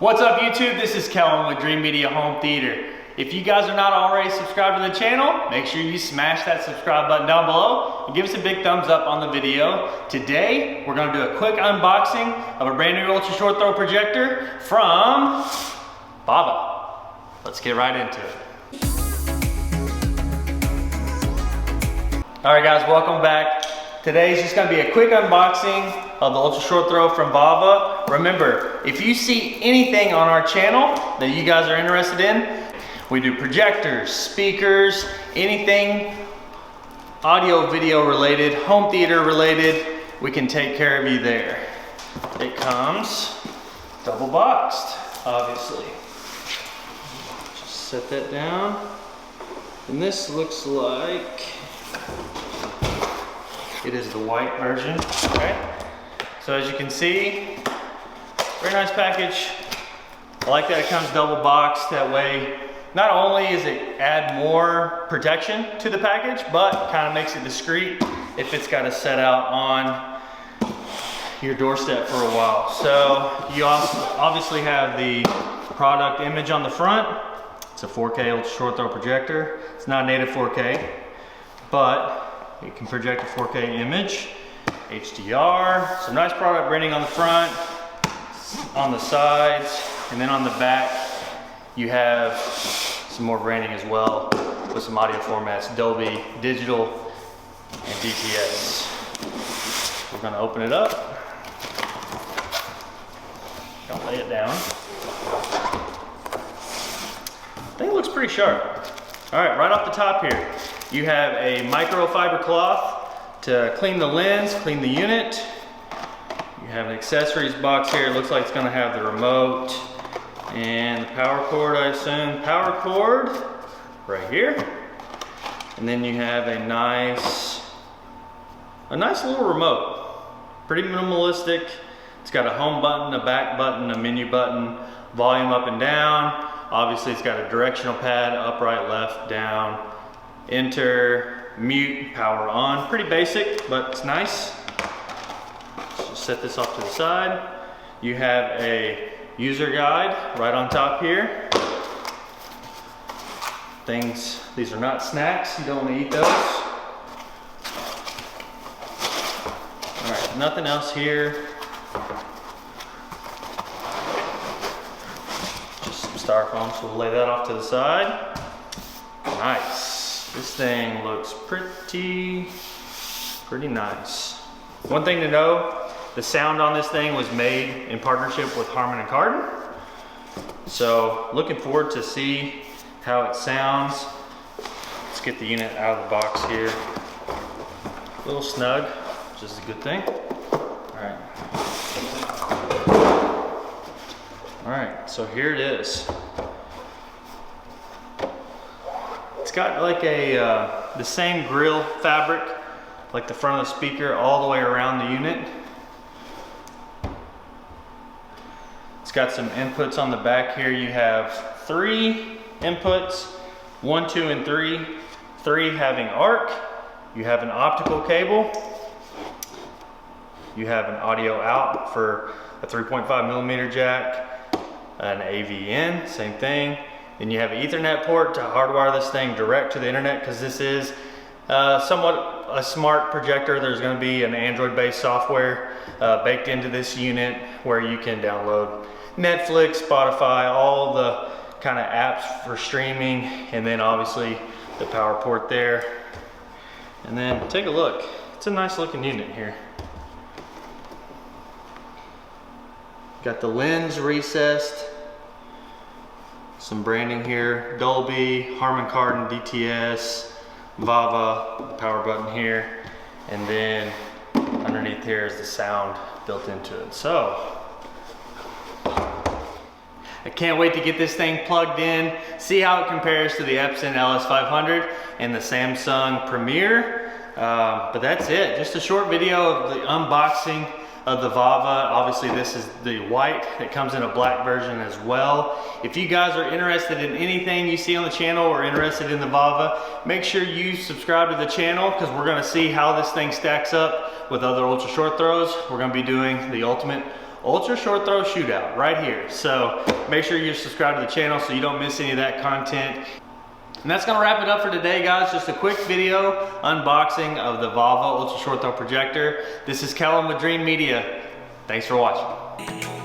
What's up YouTube? This is Kellen with Dreamedia Home Theater. If you guys are not already subscribed to the channel, make sure you smash that subscribe button down below and give us a big thumbs up on the video. Today, we're gonna do a quick unboxing of a brand new ultra short throw projector from VAVA. Let's get right into it. All right guys, welcome back. Today's just gonna be a quick unboxing of the ultra short throw from VAVA. Remember, if you see anything on our channel that you guys are interested in, we do projectors, speakers, anything audio, video related, home theater related, we can take care of you there. It comes double boxed, obviously. Just set that down. And this looks like, it is the white version, okay? So as you can see, very nice package. I like that it comes double boxed. That way, not only is it add more protection to the package, but kind of makes it discreet if it's got to set out on your doorstep for a while. So you also obviously have the product image on the front. It's a 4K ultra short throw projector. It's not native 4K, but it can project a 4K image. HDR, some nice product branding on the front, on the sides, and then on the back you have some more branding as well with some audio formats, Dolby, digital, and DTS. We're gonna open it up. Gonna lay it down. I think it looks pretty sharp. All right, right off the top here, you have a microfiber cloth to clean the lens, clean the unit. You have an accessories box here. It looks like it's gonna have the remote and the power cord, I assume. Power cord right here. And then you have a nice little remote. Pretty minimalistic. It's got a home button, a back button, a menu button, volume up and down. Obviously it's got a directional pad, up, right, left, down, enter, mute, power on. Pretty basic, but it's nice. Let's just set this off to the side. You have a user guide right on top here. These are not snacks, you don't want to eat those. All right, nothing else here. Just some styrofoam, so we'll lay that off to the side. Nice. This thing looks pretty nice. One thing to know, the sound on this thing was made in partnership with Harman & Kardon. So looking forward to see how it sounds. Let's get the unit out of the box here. A little snug, which is a good thing. All right, so here it is. It's got like the same grill fabric, like the front of the speaker, all the way around the unit. It's got some inputs on the back here. You have 3 inputs, 1, 2, and 3. 3 having ARC. You have an optical cable. You have an audio out for a 3.5mm jack, an AV in, same thing. Then you have an Ethernet port to hardwire this thing direct to the internet, because this is somewhat a smart projector. There's going to be an Android-based software baked into this unit where you can download Netflix, Spotify, all the kind of apps for streaming, and then obviously the power port there. And then take a look. It's a nice looking unit here. Got the lens recessed. Some branding here, Dolby, Harman Kardon, DTS, VAVA, the power button here, and then underneath here is the sound built into it. So, I can't wait to get this thing plugged in, see how it compares to the Epson LS500 and the Samsung Premier. But that's it, just a short video of the unboxing of the VAVA. Obviously this is the white. It comes in a black version as well. If you guys are interested in anything you see on the channel or interested in the VAVA, make sure you subscribe to the channel, because we're going to see how this thing stacks up with other ultra short throws. We're going to be doing the ultimate ultra short throw shootout right here. So make sure you're subscribed to the channel so you don't miss any of that content. And that's gonna wrap it up for today, guys. Just a quick video unboxing of the VAVA ultra short throw projector. This is Kellen with Dreamedia. Thanks for watching.